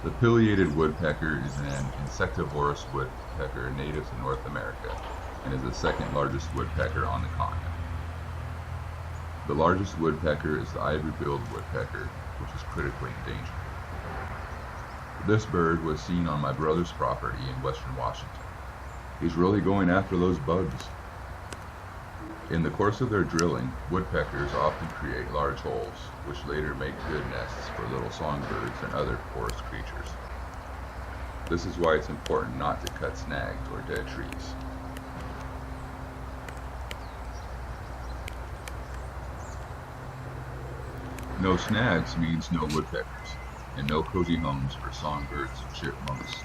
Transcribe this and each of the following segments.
The pileated woodpecker is an insectivorous woodpecker native to North America and is the second largest woodpecker on the continent. The largest woodpecker is the ivory-billed woodpecker, which is critically endangered. This bird was seen on my brother's property in western Washington. He's really going after those bugs. In the course of their drilling, woodpeckers often create large holes, which later make good nests for little songbirds and other forest creatures. This is why it's important not to cut snags or dead trees. No snags means no woodpeckers, and no cozy homes for songbirds, chipmunks,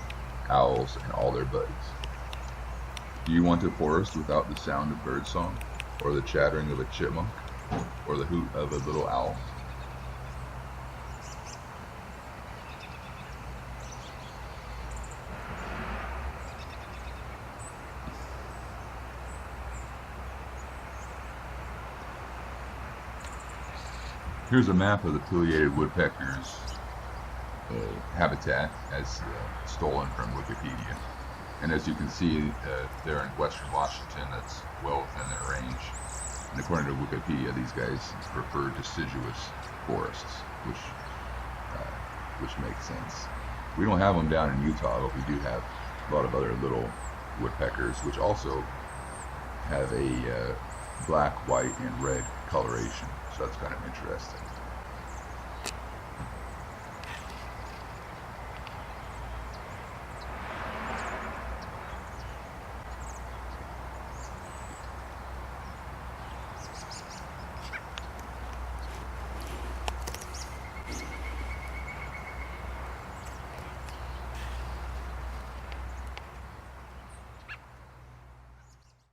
owls, and all their buddies. Do you want a forest without the sound of birdsong, or the chattering of a chipmunk, or the hoot of a little owl? Here's a map of the pileated woodpecker's habitat as stolen from Wikipedia. And as you can see, they're in western Washington. That's well within their range. And according to Wikipedia, these guys prefer deciduous forests, which makes sense. We don't have them down in Utah, but we do have a lot of other little woodpeckers, which also have a black, white, and red coloration. So that's kind of interesting.